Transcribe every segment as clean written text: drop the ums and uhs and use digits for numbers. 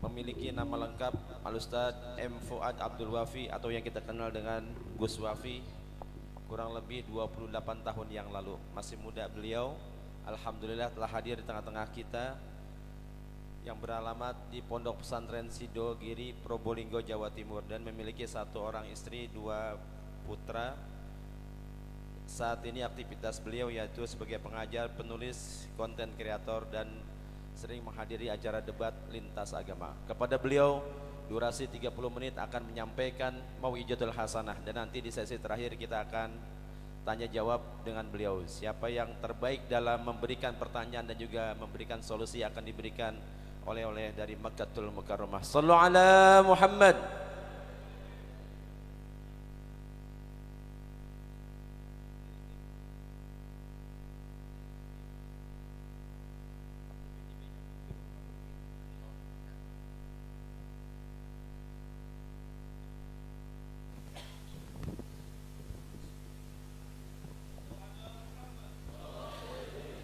Memiliki nama lengkap Al-Ustaz M. Fuad Abdul Wafi atau yang kita kenal dengan Gus Wafi, kurang lebih 28 tahun yang lalu. Masih muda beliau, alhamdulillah telah hadir di tengah-tengah kita, yang beralamat di Pondok Pesantren Sidogiri, Probolinggo, Jawa Timur, dan memiliki 1 orang istri, 2 putra. Saat ini aktivitas beliau yaitu sebagai pengajar, penulis, konten kreator, dan sering menghadiri acara debat lintas agama. Kepada beliau durasi 30 menit akan menyampaikan mau'izatul hasanah, dan nanti di sesi terakhir kita akan tanya jawab dengan beliau. Siapa yang terbaik dalam memberikan pertanyaan dan juga memberikan solusi akan diberikan oleh-oleh dari Makkatul Mukarramah. Shallu ala Muhammad.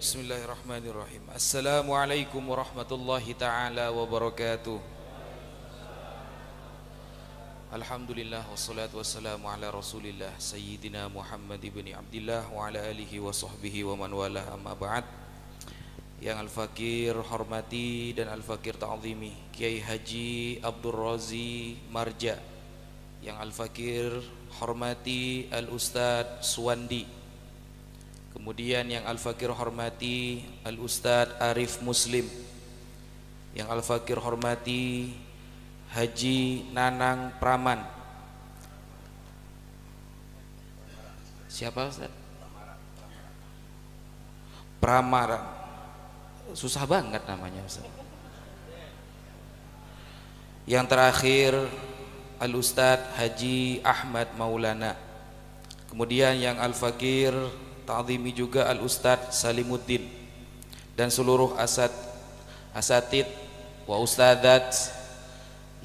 Bismillahirrahmanirrahim. Assalamualaikum warahmatullahi ta'ala wabarakatuh. Alhamdulillah wassalatu wassalamu ala rasulillah Sayyidina Muhammad ibn Abdillah wa ala alihi wa sahbihi wa man wala, amma ba'd. Yang Al-Fakir hormati dan Al-Fakir ta'zimi Kiai Haji Abdul Razi Marja, yang Al-Fakir hormati Al-Ustadz Suwandi, kemudian yang Al-Fakir hormati Al-Ustadz Arif Muslim, yang Al-Fakir hormati Haji Nanang Praman. Siapa Ustadz? Pramara. Susah banget namanya Ustadz. Yang terakhir Al-Ustadz Haji Ahmad Maulana. Kemudian yang Al-Fakir ta'zimi juga Al-Ustadz Salimuddin, dan seluruh asatid wa ustadzat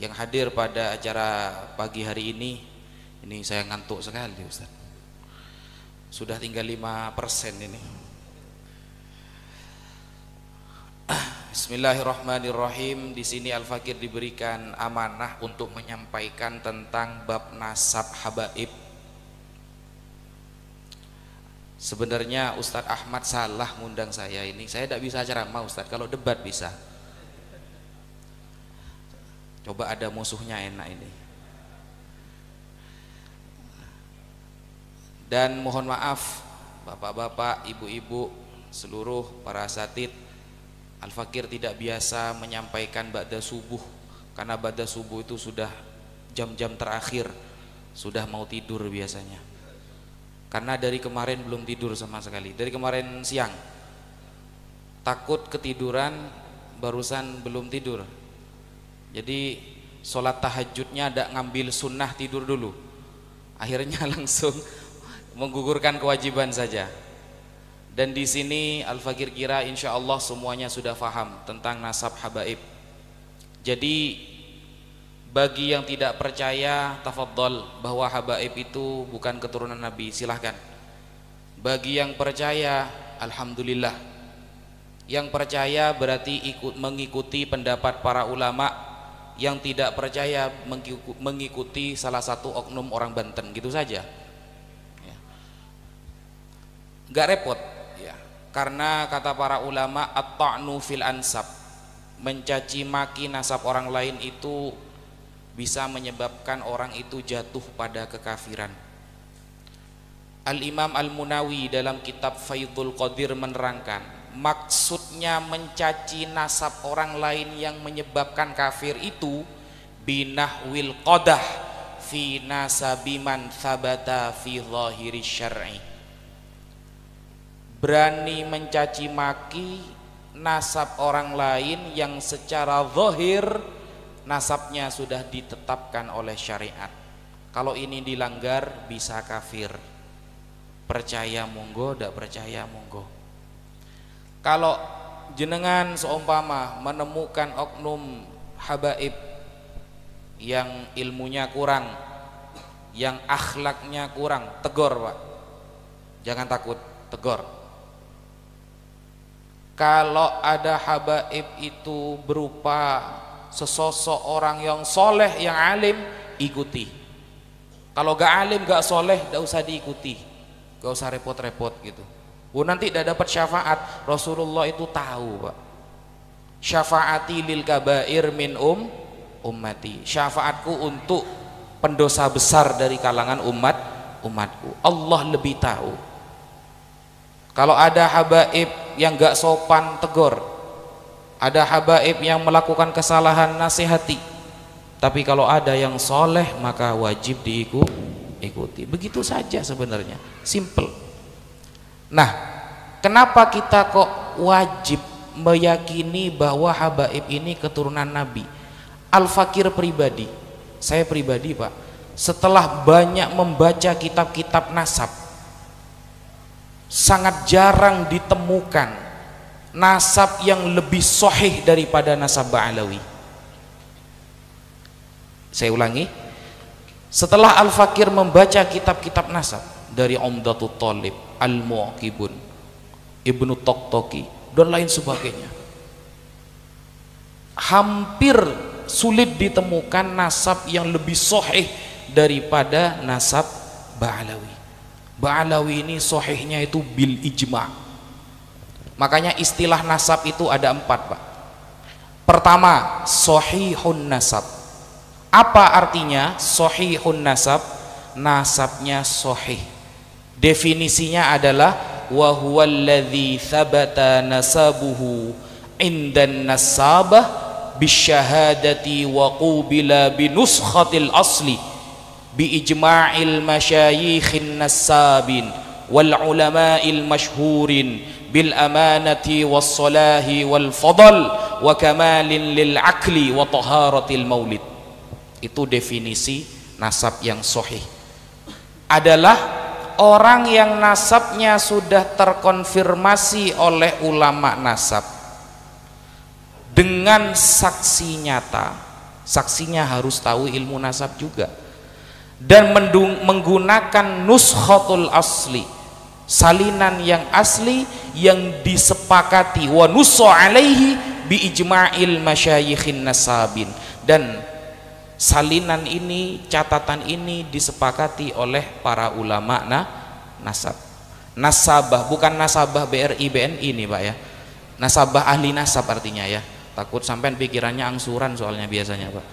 yang hadir pada acara pagi hari ini. Ini saya ngantuk sekali Ustadz, sudah tinggal 5% ini. Bismillahirrahmanirrahim. Di sini Al-Fakir diberikan amanah untuk menyampaikan tentang bab nasab habaib. Sebenarnya Ustadz Ahmad salah ngundang saya ini. Saya tidak bisa ceramah Ustadz, kalau debat bisa. Coba ada musuhnya enak ini. Dan mohon maaf bapak-bapak, ibu-ibu, seluruh para asatid, Al-Fakir tidak biasa menyampaikan ba'da subuh, karena ba'da subuh itu sudah jam-jam terakhir, sudah mau tidur biasanya. Karena dari kemarin belum tidur sama sekali. Dari kemarin siang takut ketiduran, barusan belum tidur. Jadi sholat tahajudnya ada ngambil sunnah tidur dulu. Akhirnya langsung menggugurkan kewajiban saja. Dan di sini Al-Fakir kira insya Allah semuanya sudah faham tentang nasab habaib. Jadi bagi yang tidak percaya, tafadhol, bahwa habaib itu bukan keturunan Nabi, silahkan. Bagi yang percaya, alhamdulillah. Yang percaya berarti mengikuti pendapat para ulama. Yang tidak percaya mengikuti salah satu oknum orang Banten, gitu saja ya. Gak repot ya. Karena kata para ulama, at-ta'nu fil ansab, mencaci maki nasab orang lain itu bisa menyebabkan orang itu jatuh pada kekafiran. Al-Imam Al-Munawi dalam kitab Faidul Qadir menerangkan, maksudnya mencaci nasab orang lain yang menyebabkan kafir itu binahwil qadah fi nasabiman thabata fi zahiri syar'i. Berani mencaci maki nasab orang lain yang secara zahir nasabnya sudah ditetapkan oleh syariat. Kalau ini dilanggar bisa kafir. Percaya monggo, tidak percaya monggo. Kalau jenengan seumpama menemukan oknum habaib yang ilmunya kurang, yang akhlaknya kurang, tegur Pak. Jangan takut, tegur. Kalau ada habaib itu berupa sesosok orang yang soleh, yang alim, ikuti. Kalau gak alim, gak soleh, gak usah diikuti, gak usah repot-repot gitu. Nanti tidak dapat syafaat. Rasulullah itu tahu, Pak. Syafaati lil kabair min ummati. Syafaatku untuk pendosa besar dari kalangan umatku. Allah lebih tahu. Kalau ada habaib yang gak sopan, tegur. Ada habaib yang melakukan kesalahan, nasihati. Tapi kalau ada yang soleh, maka wajib diikuti. Begitu saja sebenarnya, simple. Nah, kenapa kita kok wajib meyakini bahwa habaib ini keturunan Nabi? Al-Fakir pribadi, saya pribadi, Pak, setelah banyak membaca kitab-kitab nasab, sangat jarang ditemukan nasab yang lebih sahih daripada nasab Ba'alawi. Saya ulangi, setelah Al-Fakir membaca kitab-kitab nasab dari Umdatul Thalib, Al-Mu'aqibun, Ibnu Taqtaqi dan lain sebagainya, hampir sulit ditemukan nasab yang lebih sahih daripada nasab Ba'alawi. Ba'alawi ini sahihnya itu bil ijma'. Makanya istilah nasab itu ada 4, Pak. Pertama, sahihun nasab. Apa artinya sahihun nasab? Nasabnya sahih. Definisinya adalah wa huwallazi thabata nasabuhu indan nasabah bisyahadati wa qubila binuskhatil asli bi ijma'il masyayikhin nasabin wal ulama'il masyhurin bil amanati was salahi wal fadl wa kamalin lil akli wa taharatil maulid. Itu definisi nasab yang sahih. Adalah orang yang nasabnya sudah terkonfirmasi oleh ulama nasab dengan saksi nyata. Saksinya harus tahu ilmu nasab juga, dan menggunakan nuskhatul asli, salinan yang asli yang disepakati, wa nussa alaihi bi ijma'il masyayikhin nasabin, dan salinan ini, catatan ini disepakati oleh para ulama nasab. Nasabah, bukan nasabah BRI BNI ini, Pak, ya. Nasabah ahli nasab artinya, ya. Takut sampean pikirannya angsuran soalnya biasanya, Pak.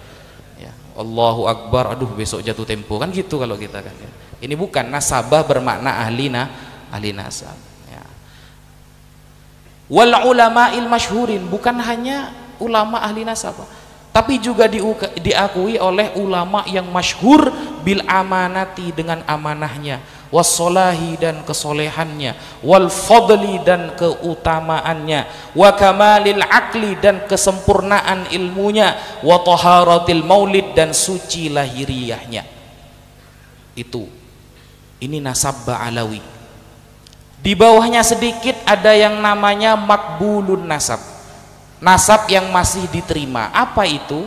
Ya, Allahu Akbar, aduh besok jatuh tempo kan gitu kalau kita kan. Ya. Ini bukan nasabah bermakna ahli nasab. Ya. Wal ulama'il masyhurin, bukan hanya ulama ahli nasab, Pak, tapi juga diakui oleh ulama yang masyhur bil amanati, dengan amanahnya, wassolahi dan kesolehannya, wal fadli dan keutamaannya, wa kamalil akli dan kesempurnaan ilmunya, wa taharatil maulid dan suci lahiriahnya. Ini nasab Ba'alawi. Di bawahnya sedikit ada yang namanya makbulun nasab, nasab yang masih diterima. Apa itu?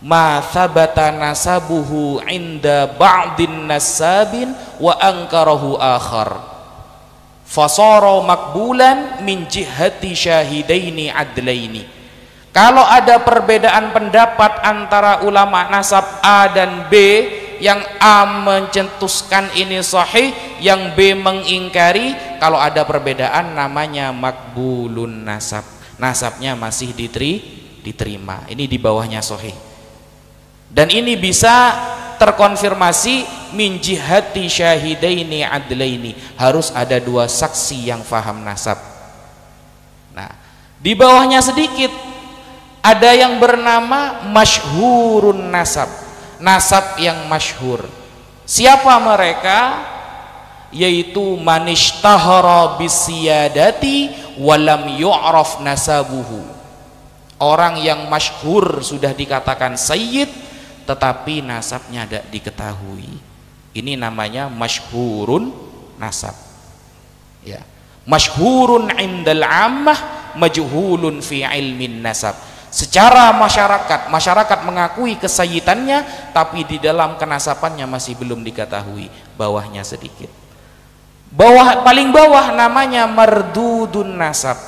Ma thabata nasabuhu inda ba'din nasabin wa ankarahu akhar fasara makbulan min jihati syahidaini adlaini. Kalau ada perbedaan pendapat antara ulama nasab A dan B, yang A mencetuskan ini sahih, yang B mengingkari, kalau ada perbedaan namanya makbulun nasab, nasabnya masih diterima. Ini di bawahnya sahih, dan ini bisa terkonfirmasi min jihati syahidaini adlaini, harus ada 2 saksi yang faham nasab. Nah, di bawahnya sedikit ada yang bernama masyhurun nasab, nasab yang masyhur. Siapa mereka? Yaitu manishtahara bisiyadati walam yu'raf nasabuhu, orang yang masyhur sudah dikatakan sayyid tetapi nasabnya tidak diketahui. Ini namanya masyhurun nasab, ya. Masyhurun indal ammah majhulun fi ilmin nasab. Secara masyarakat mengakui kesayyidannya, tapi di dalam kenasabannya masih belum diketahui. Bawahnya sedikit, paling bawah namanya mardudun nasab,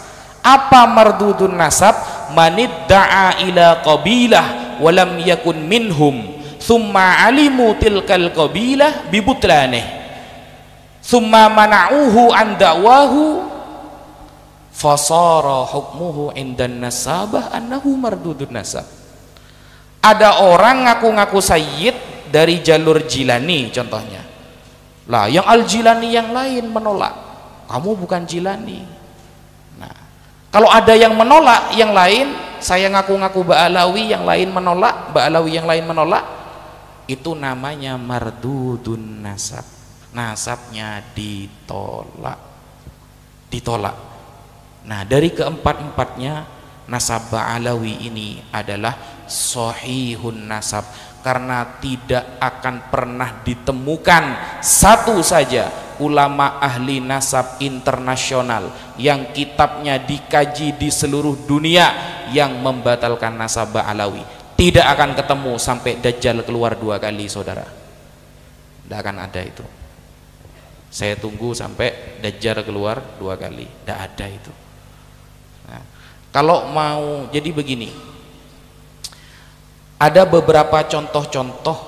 Apa mardudun nasab? Manidda'a ila qabilah walam yakun minhum thumma alimu tilkal qabilah bibutlanih thumma mana'uhu an da'wahu fasara hukmuhu indan nasabah annahu mardudun nasab. Ada orang ngaku-ngaku sayyid dari jalur Jilani contohnya. Lah yang Al-Jilani yang lain menolak, kamu bukan Jilani. Nah, kalau ada yang menolak yang lain, saya ngaku-ngaku Ba'alawi, yang lain menolak, Ba'alawi yang lain menolak, itu namanya mardudun nasab. Nasabnya ditolak. Nah, dari keempat-empatnya nasab Ba'alawi ini adalah sahihun nasab, karena tidak akan pernah ditemukan satu saja ulama ahli nasab internasional yang kitabnya dikaji di seluruh dunia yang membatalkan nasab Ba'alawi. Tidak akan ketemu sampai Dajjal keluar 2 kali, saudara. Tidak akan ada itu. Saya tunggu sampai Dajjal keluar 2 kali. Tidak ada itu. Nah, kalau mau jadi begini, ada beberapa contoh-contoh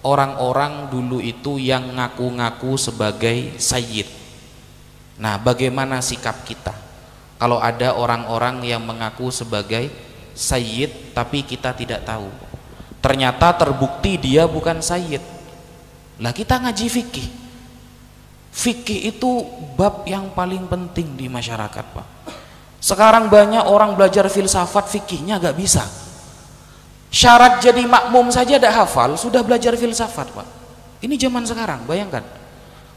orang-orang dulu itu yang ngaku-ngaku sebagai sayyid. Nah, bagaimana sikap kita kalau ada orang-orang yang mengaku sebagai sayyid tapi kita tidak tahu, ternyata terbukti dia bukan sayyid. Lah kita ngaji fikih. Fikih itu bab yang paling penting di masyarakat, Pak. Sekarang banyak orang belajar filsafat, fikihnya gak bisa. Syarat jadi makmum saja tidak hafal, sudah belajar filsafat, Pak. Ini zaman sekarang, bayangkan.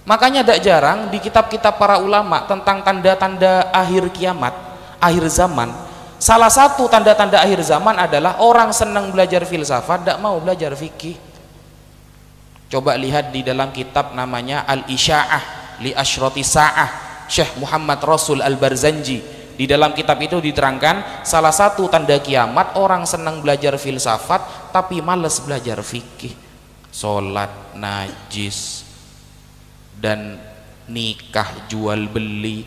Makanya tidak jarang di kitab-kitab para ulama tentang tanda-tanda akhir kiamat, akhir zaman, salah satu tanda-tanda akhir zaman adalah orang senang belajar filsafat, tidak mau belajar fikih. Coba lihat di dalam kitab namanya Al-Isya'ah li Asyrati Sa'ah, Syekh Muhammad Rasul Al-Barzanji. Di dalam kitab itu diterangkan salah satu tanda kiamat orang senang belajar filsafat tapi malas belajar fikih. Sholat najis dan nikah jual beli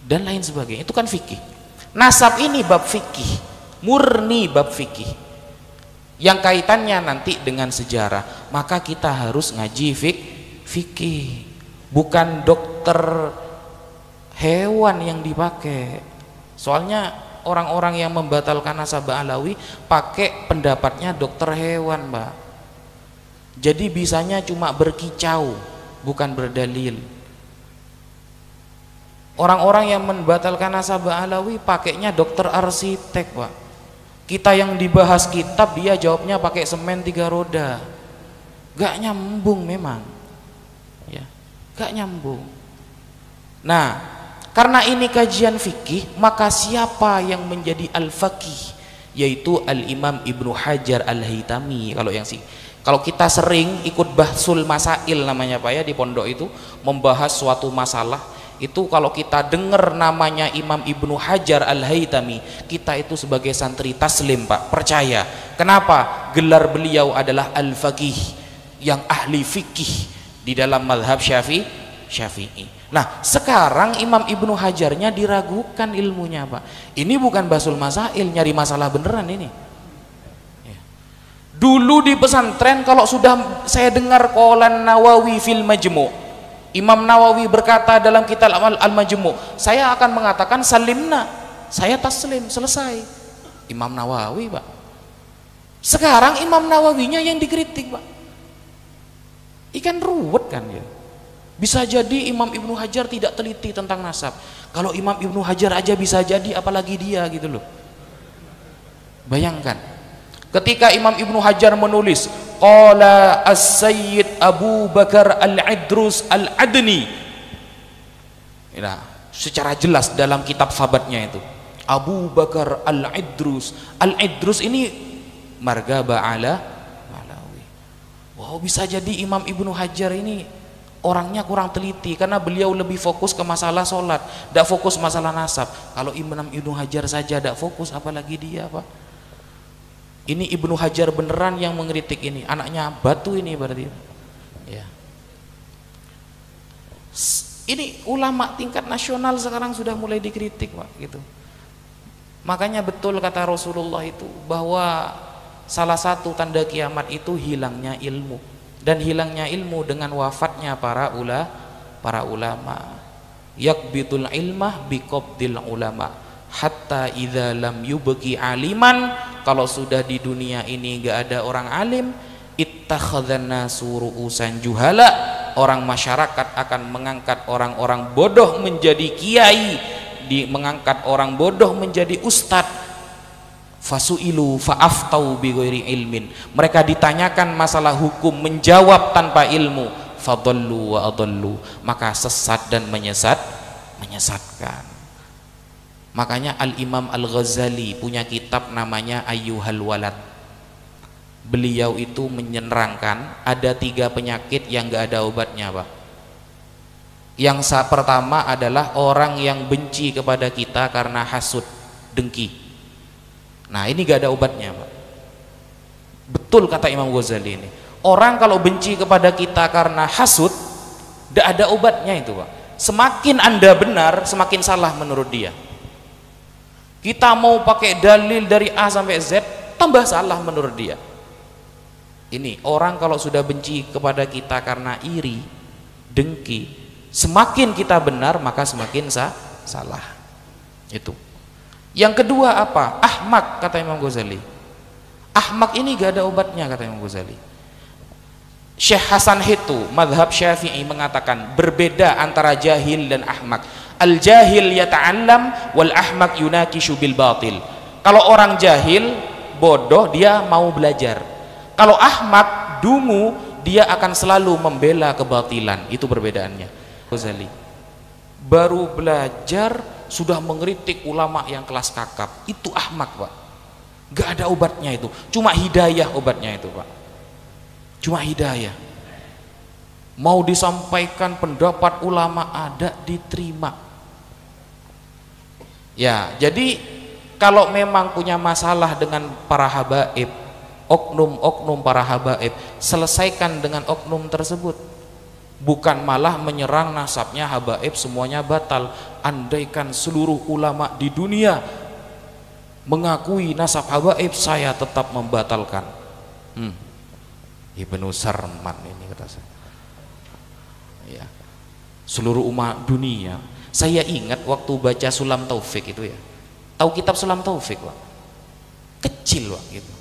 dan lain sebagainya, itu kan fikih. Nasab ini bab fikih, murni bab fikih yang kaitannya nanti dengan sejarah. Maka kita harus ngaji fikih, bukan dokter hewan yang dipakai. Soalnya orang-orang yang membatalkan nasab Ba'alawi pakai pendapatnya dokter hewan, Mbak. Jadi bisanya cuma berkicau, bukan berdalil. Orang-orang yang membatalkan nasab Ba'alawi pakainya dokter arsitek, Pak. Kita yang dibahas kitab, dia jawabnya pakai semen 3 roda. Gak nyambung memang, ya, gak nyambung. Nah, karena ini kajian fikih, maka siapa yang menjadi al-faqih? Yaitu Al-Imam Ibnu Hajar Al-Haytami. Kalau kita sering ikut bahsul masail namanya, Pak, ya, di pondok itu membahas suatu masalah, itu kalau kita dengar namanya Imam Ibnu Hajar Al-Haytami, kita itu sebagai santri taslim, Pak, percaya. Kenapa? Gelar beliau adalah al-faqih, yang ahli fikih di dalam mazhab Syafi'i. Nah, sekarang Imam Ibnu Hajarnya diragukan ilmunya, Pak. Ini bukan basul masail, nyari masalah beneran ini. Ya. Dulu di pesantren kalau sudah saya dengar qalan Nawawi fil Majmu', Imam Nawawi berkata dalam kitab Al-Majmu', saya akan mengatakan salimna, saya taslim, selesai. Imam Nawawi, Pak. Sekarang Imam Nawawinya yang dikritik, Pak. Ikan ruwet kan ya. Bisa jadi Imam Ibnu Hajar tidak teliti tentang nasab. Kalau Imam Ibnu Hajar aja bisa jadi, apalagi dia, gitu loh. Bayangkan, ketika Imam Ibnu Hajar menulis qala as-sayyid Abu Bakar al-Idrus al-Adni, nah, secara jelas dalam kitab sahabatnya itu Abu Bakar al-Idrus ini marga Ba'alawi. Wow, bisa jadi Imam Ibnu Hajar ini orangnya kurang teliti karena beliau lebih fokus ke masalah sholat, tidak fokus masalah nasab. Kalau Imam Ibnu Hajar saja tidak fokus, apalagi dia, Pak. Ini Ibnu Hajar beneran yang mengkritik ini, anaknya batu ini berarti, ya. Ini ulama tingkat nasional sekarang sudah mulai dikritik, Pak, gitu. Makanya betul kata Rasulullah itu bahwa salah satu tanda kiamat itu hilangnya ilmu, dan hilangnya ilmu dengan wafatnya para ulama. Yakbitul ilmah biqabdil ulama hatta idza lam yubqi aliman, kalau sudah di dunia ini enggak ada orang alim, ittakhadzan nasu ru'usan juhala, orang masyarakat akan mengangkat orang-orang bodoh menjadi kiai, mengangkat orang bodoh menjadi ustad. Fasu'ilu fa'aftau bighairi ilmin, mereka ditanyakan masalah hukum menjawab tanpa ilmu. Fadallu wa adallu, maka sesat dan menyesatkan. Makanya Al-Imam Al-Ghazali punya kitab namanya Ayyuhal Walad. Beliau itu menerangkan ada 3 penyakit yang gak ada obatnya, Pak. Yang pertama adalah orang yang benci kepada kita karena hasud, dengki. Nah, ini gak ada obatnya, Pak. Betul kata Imam Ghazali ini. Orang kalau benci kepada kita karena hasud, gak ada obatnya itu, Pak. Semakin Anda benar, semakin salah menurut dia. Kita mau pakai dalil dari A sampai Z, tambah salah menurut dia. Ini orang kalau sudah benci kepada kita karena iri, dengki, semakin kita benar maka semakin salah. Itu. Yang kedua apa? Ahmak, kata Imam Ghazali. Ahmak ini gak ada obatnya, kata Imam Ghazali. Syekh Hasan itu mazhab Syafi'i mengatakan berbeda antara jahil dan ahmak. Al jahil yata'allam wal ahmak yunakishu bil batil. Kalau orang jahil, bodoh, dia mau belajar. Kalau ahmak, dungu, dia akan selalu membela kebatilan. Itu perbedaannya. Ghazali baru belajar sudah mengkritik ulama yang kelas kakap. Itu ahmak, Pak. Gak ada obatnya itu. Cuma hidayah obatnya itu, Pak. Cuma hidayah. Mau disampaikan pendapat ulama ada, diterima. Ya, jadi kalau memang punya masalah dengan para habaib, oknum-oknum para habaib, selesaikan dengan oknum tersebut. Bukan malah menyerang nasabnya habaib semuanya batal. Andaikan seluruh ulama di dunia mengakui nasab habaib, saya tetap membatalkan. Ibnu Sarman ini kata saya. Ya. Seluruh umat dunia. Saya ingat waktu baca Sulam Taufik itu ya. Tahu kitab Sulam Taufik, Pak? Kecil, Pak, gitu.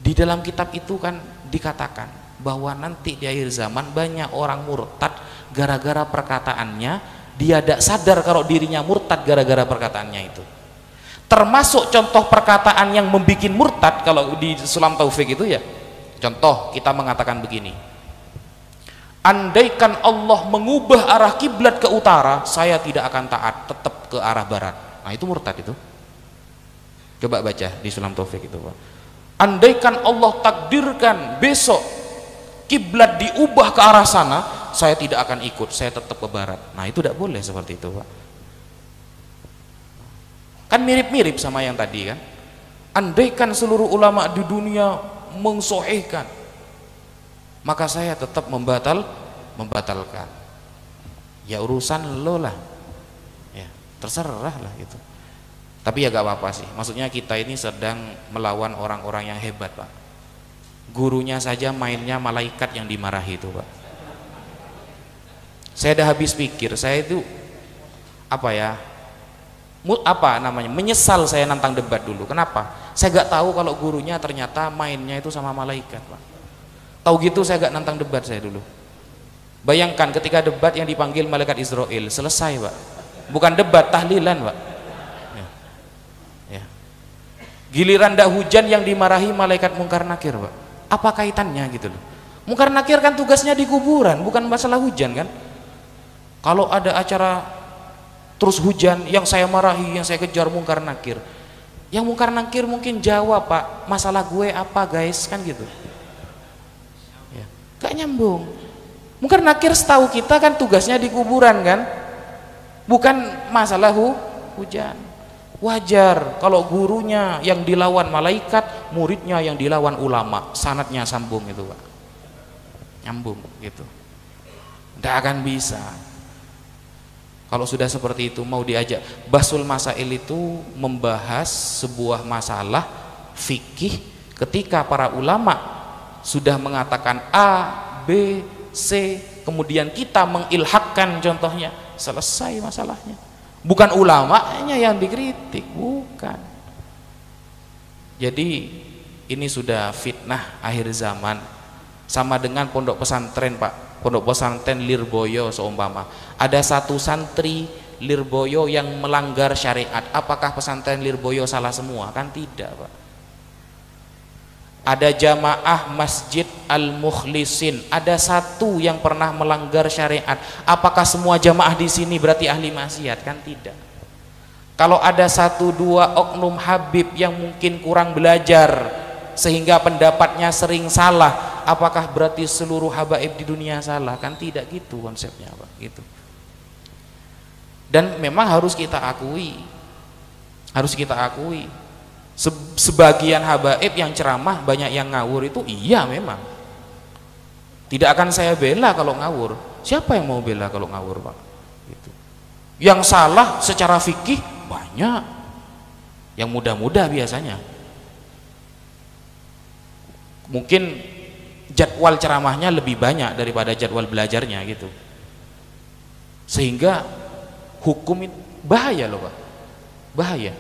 Di dalam kitab itu kan dikatakan bahwa nanti di akhir zaman banyak orang murtad gara-gara perkataannya. Dia tidak sadar kalau dirinya murtad gara-gara perkataannya itu. Termasuk contoh perkataan yang membuat murtad kalau di Sulam Taufik itu ya. Contoh, kita mengatakan begini. Andaikan Allah mengubah arah kiblat ke utara, saya tidak akan taat, tetap ke arah barat. Nah, itu murtad itu. Coba baca di Sulam Taufik itu, Pak. Andaikan Allah takdirkan besok kiblat diubah ke arah sana, saya tidak akan ikut, saya tetap ke barat. Nah, itu tidak boleh seperti itu, Pak. Kan mirip-mirip sama yang tadi kan. Andaikan seluruh ulama di dunia mengsohihkan, maka saya tetap membatalkan. Ya urusan lo lah, ya terserah lah gitu. Tapi ya gak apa-apa sih. Maksudnya kita ini sedang melawan orang-orang yang hebat, Pak. Gurunya saja mainnya malaikat yang dimarahi itu, Pak. Saya udah habis pikir, saya itu menyesal saya nantang debat dulu. Kenapa? Saya gak tahu kalau gurunya ternyata mainnya itu sama malaikat, Pak. Tahu gitu saya gak nantang debat saya dulu. Bayangkan ketika debat yang dipanggil malaikat Israel, selesai, Pak. Bukan debat, tahlilan, Pak. Ya. Giliran ndak hujan yang dimarahi malaikat Mungkar Nakir, Pak. Apa kaitannya gitu loh? Mungkar Nakir kan tugasnya di kuburan, bukan masalah hujan kan? Kalau ada acara terus hujan, yang saya marahi, yang saya kejar Mungkar Nakir. Yang Mungkar Nakir mungkin jawab, Pak, masalah gue apa guys, kan gitu. Ya, gak nyambung. Mungkar Nakir setahu kita kan tugasnya di kuburan kan, bukan masalah hujan. Wajar kalau gurunya yang dilawan malaikat, muridnya yang dilawan ulama, sanadnya sambung itu, Pak. Nyambung gitu. Tidak akan bisa. Kalau sudah seperti itu mau diajak. Basul Masail itu membahas sebuah masalah fikih ketika para ulama sudah mengatakan A, B, C, kemudian kita mengilhakkan contohnya, selesai masalahnya. Bukan ulamanya yang dikritik, bukan. Jadi ini sudah fitnah akhir zaman. Sama dengan pondok pesantren, Pak. Pondok pesantren Lirboyo seumpama ada satu santri Lirboyo yang melanggar syariat, apakah pesantren Lirboyo salah semua? Kan tidak, Pak. Ada jamaah Masjid Al-Mukhlisin, ada satu yang pernah melanggar syariat, apakah semua jamaah di sini berarti ahli maksiat? Kan tidak. Kalau ada satu dua oknum habib yang mungkin kurang belajar sehingga pendapatnya sering salah, apakah berarti seluruh habaib di dunia salah? Kan tidak gitu konsepnya, Pak. Gitu. Dan memang harus kita akui, sebagian habaib yang ceramah banyak yang ngawur itu, iya memang. Tidak akan saya bela kalau ngawur. Siapa yang mau bela kalau ngawur, Pak? Gitu. Yang salah secara fikih banyak, yang mudah-mudah biasanya. Mungkin jadwal ceramahnya lebih banyak daripada jadwal belajarnya gitu, sehingga hukum itu bahaya loh, Pak, bahaya.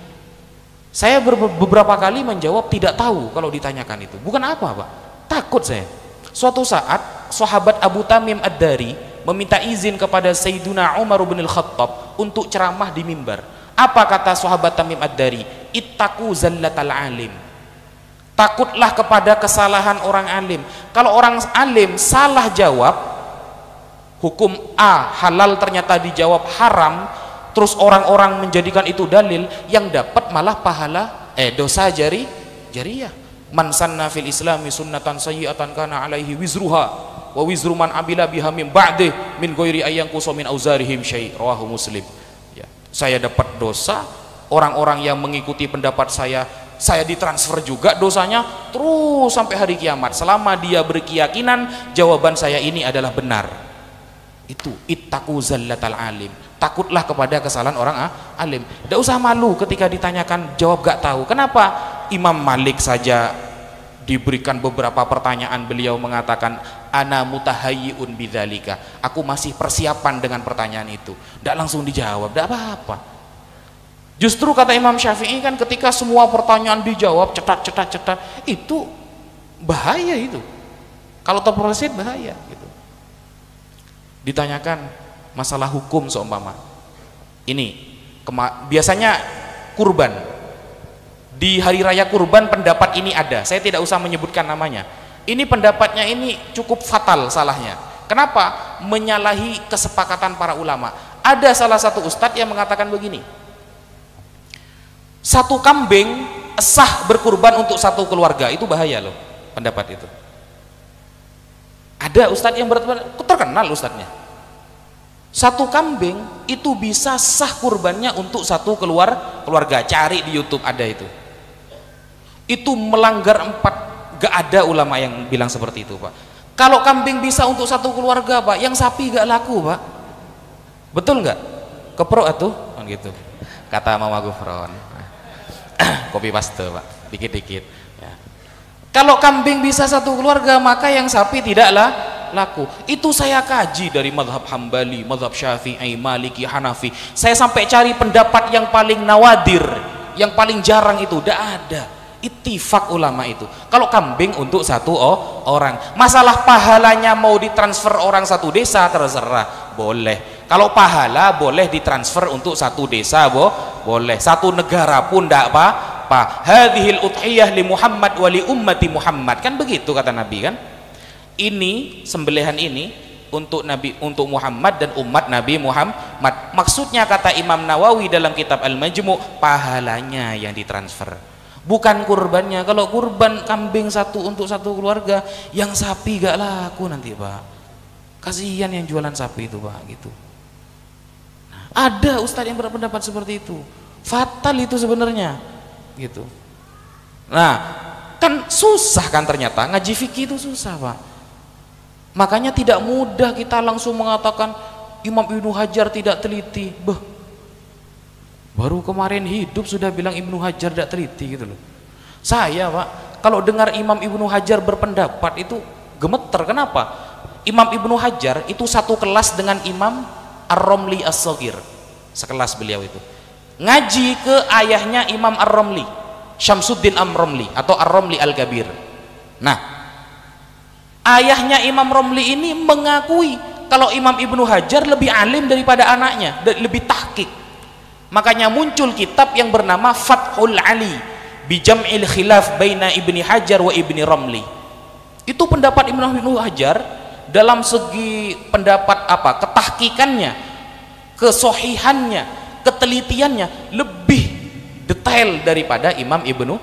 Saya beberapa kali menjawab tidak tahu kalau ditanyakan itu. Bukan apa, Pak, takut saya. Suatu saat sahabat Abu Tamim Ad-Dari meminta izin kepada Sayyiduna Umar bin Al-Khattab untuk ceramah di mimbar. Apa kata sahabat Tamim Ad-Dari? Ittaqu zallatal alim. Takutlah kepada kesalahan orang alim. Kalau orang alim salah jawab, hukum A halal ternyata dijawab haram, terus orang-orang menjadikan itu dalil, yang dapat malah pahala dosa jariyah. Man sanna fil islami sunnatan sayyi'atan kana alaihi wizruha wa wizru man amila biha min ba'dih min ghairi ayyanqusa min auzarihim syai'. Rawahu Muslim. Ya, saya dapat dosa, orang-orang yang mengikuti pendapat saya ditransfer juga dosanya terus sampai hari kiamat selama dia berkeyakinan jawaban saya ini adalah benar. Itu ittaqu zallatal alim. Takutlah kepada kesalahan orang alim. Tidak usah malu ketika ditanyakan jawab gak tahu. Kenapa? Imam Malik saja diberikan beberapa pertanyaan, beliau mengatakan ana mutahayyiun bidzalika. Aku masih persiapan dengan pertanyaan itu. Tidak langsung dijawab, tidak apa-apa. Justru kata Imam Syafi'i kan ketika semua pertanyaan dijawab cetat, itu bahaya itu. Kalau terproses bahaya gitu. Ditanyakan masalah hukum seumpama. Ini biasanya kurban. Di hari raya kurban pendapat ini ada. Saya tidak usah menyebutkan namanya. Ini pendapatnya ini cukup fatal salahnya. Kenapa? Menyalahi kesepakatan para ulama. Ada salah satu ustadz yang mengatakan begini. Satu kambing sah berkurban untuk satu keluarga, itu bahaya loh pendapat itu. Ada ustadz yang terkenal ustadznya, satu kambing itu bisa sah kurbannya untuk satu keluarga. Cari di YouTube ada itu melanggar 4. Gak ada ulama yang bilang seperti itu, Pak. Kalau kambing bisa untuk satu keluarga, Pak, yang sapi gak laku, Pak. Betul nggak? Kepro atuh kan gitu kata Mama Gufron. Kopi paste, Pak, dikit-dikit ya. Kalau kambing bisa satu keluarga, maka yang sapi tidaklah laku. Itu saya kaji dari mazhab Hambali, mazhab Syafi'i, Maliki, Hanafi. Saya sampai cari pendapat yang paling nawadir, yang paling jarang itu. Tidak ada ittifaq ulama itu. Kalau kambing untuk satu orang, masalah pahalanya mau ditransfer orang satu desa terserah, boleh. Kalau pahala boleh ditransfer untuk satu desa, boleh. Satu negara pun tidak apa-apa. Hadhil udhiyah li Muhammad wa li ummati Muhammad, kan begitu kata Nabi kan. Ini sembelihan ini untuk Nabi, untuk Muhammad dan umat Nabi Muhammad. Maksudnya kata Imam Nawawi dalam kitab Al-Majmu', pahalanya yang ditransfer, bukan kurbannya. Kalau kurban kambing satu untuk satu keluarga, yang sapi gak laku nanti, Pak. Kasihan yang jualan sapi itu, Pak, gitu. Ada ustadz yang berpendapat seperti itu. Fatal itu sebenarnya gitu. Nah, kan susah kan ternyata ngaji fikih itu susah, Pak. Makanya tidak mudah kita langsung mengatakan Imam Ibnu Hajar tidak teliti. Baru kemarin hidup sudah bilang Ibnu Hajar tidak teliti gitu loh. Saya Pak, kalau dengar Imam Ibnu Hajar berpendapat itu gemeter. Kenapa? Imam Ibnu Hajar itu satu kelas dengan Imam Ar-Romli As-Shaghir, sekelas beliau itu. Ngaji ke ayahnya Imam Ar-Romli, Syamsuddin Ar-Romli atau Ar-Romli Al-Kabir. Nah, ayahnya Imam Romli ini mengakui kalau Imam Ibnu Hajar lebih alim daripada anaknya, lebih tahqiq. Makanya muncul kitab yang bernama Fathul Ali bi Jam'il Khilaf baina Ibni Hajar wa Ibni Romli. Itu pendapat Imam Ibnu Hajar dalam segi pendapat apa? Ketahqiqannya, kesohihannya, ketelitiannya lebih detail daripada Imam Ibnu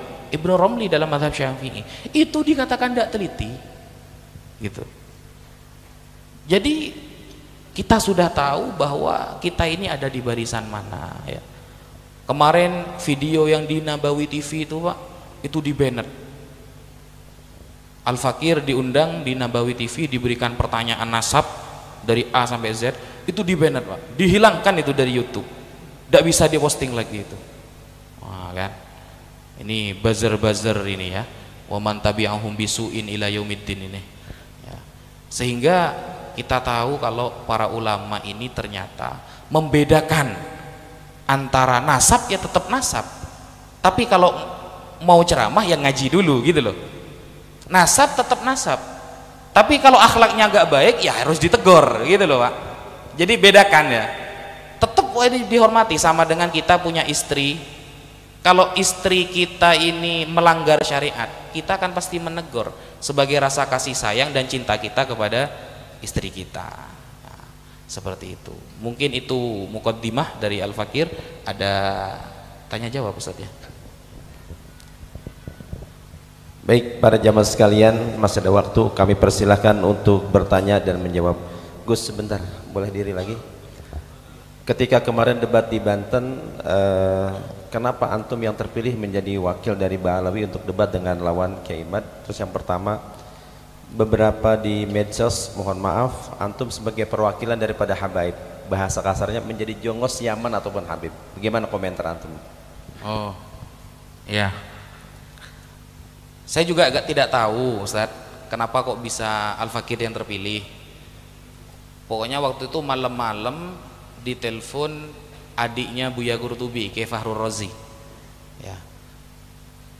Romli dalam mazhab Syafi'i. Itu dikatakan tidak teliti gitu. Jadi kita sudah tahu bahwa kita ini ada di barisan mana ya. Kemarin video yang di Nabawi TV itu Pak, itu di banner. Al-Fakir diundang di Nabawi TV, diberikan pertanyaan nasab dari A sampai Z, itu di banner Pak, dihilangkan itu dari YouTube, tidak bisa diposting lagi itu. Wah, kan ini buzzer ini ya, wa man tabi'ahum bisu'in ila yaumiddin ini ya. Sehingga kita tahu kalau para ulama ini ternyata membedakan antara nasab ya tetap nasab, tapi kalau mau ceramah yang ngaji dulu gitu loh. Nasab tetap nasab, tapi kalau akhlaknya agak baik ya harus ditegur gitu loh Pak. Jadi bedakan ya, tetap dihormati. Sama dengan kita punya istri, kalau istri kita ini melanggar syariat, kita akan pasti menegur sebagai rasa kasih sayang dan cinta kita kepada istri kita. Nah, seperti itu. Mungkin itu muqaddimah dari Al-Fakir. Ada tanya jawab Ustaz ya. Baik, para jamaah sekalian, masih ada waktu, kami persilahkan untuk bertanya dan menjawab. Gus sebentar, boleh diri lagi. Ketika kemarin debat di Banten, kenapa antum yang terpilih menjadi wakil dari Ba'alawi untuk debat dengan lawan Kiai Imad? Terus yang pertama, beberapa di medsos, mohon maaf, antum sebagai perwakilan daripada Habaib, bahasa kasarnya menjadi jongos Yaman ataupun Habib. Bagaimana komentar antum? Oh ya, saya juga agak tidak tahu Ustaz, kenapa kok bisa Al-Fakir yang terpilih. Pokoknya waktu itu malam-malam ditelepon adiknya Buya Qurtubi, Kiai Fahrul Razi ya.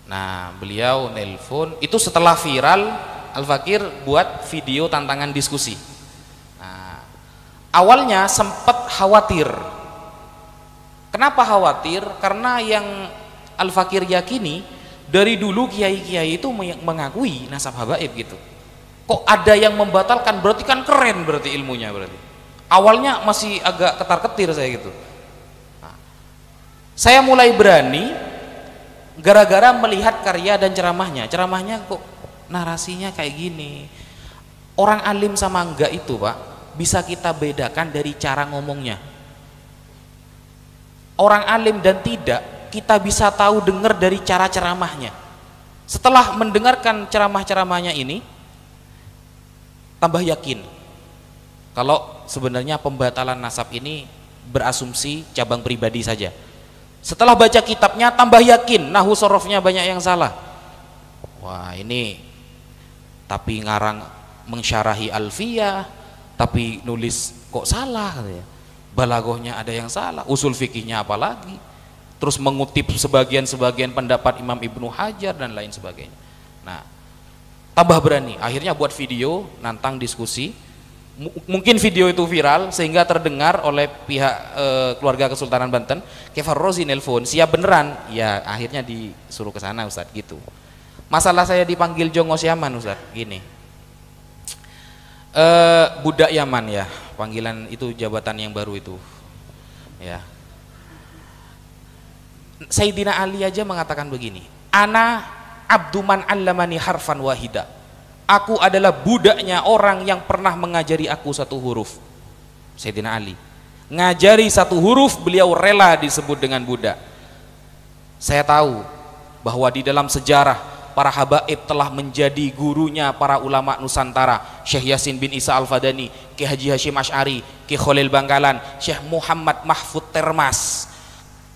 Nah beliau nelpon itu setelah viral Al-Fakir buat video tantangan diskusi. Nah, awalnya sempat khawatir. Kenapa khawatir? Karena yang Al-Fakir yakini dari dulu kiai-kiai itu mengakui nasab habaib gitu. Kok ada yang membatalkan? Berarti kan keren berarti ilmunya berarti. Awalnya masih agak ketar-ketir saya gitu. Nah, saya mulai berani gara-gara melihat karya dan ceramahnya. Ceramahnya kok narasinya kayak gini. Orang alim sama enggak itu Pak bisa kita bedakan dari cara ngomongnya. Orang alim dan tidak kita bisa tahu dengar dari cara ceramahnya. Setelah mendengarkan ceramah-ceramahnya ini tambah yakin kalau sebenarnya pembatalan nasab ini berasumsi cabang pribadi saja. Setelah baca kitabnya tambah yakin nahwu sorofnya banyak yang salah. Wah ini tapi ngarang mensyarahi alfiyah tapi nulis kok salah ya. Balaghahnya ada yang salah, usul fikihnya apalagi, terus mengutip sebagian pendapat Imam Ibnu Hajar dan lain sebagainya. Nah tambah berani, akhirnya buat video nantang diskusi. Mungkin video itu viral sehingga terdengar oleh pihak keluarga Kesultanan Banten. Kiai Fahrul Razi nelpon siap beneran ya, akhirnya disuruh ke sana Ustadz gitu. Masalah saya dipanggil jongos Yaman Ustaz, gini, budak Yaman ya, panggilan itu jabatan yang baru itu ya. Sayyidina Ali aja mengatakan begini, ana abduman allamani harfan wahida, aku adalah budaknya orang yang pernah mengajari aku satu huruf. Sayyidina Ali ngajari satu huruf, beliau rela disebut dengan budak. Saya tahu bahwa di dalam sejarah para habaib telah menjadi gurunya para ulama Nusantara, Syekh Yasin bin Isa Al-Fadani, Ki Haji Hashim Asy'ari, Ki Khalil Bangkalan, Syekh Muhammad Mahfud Termas,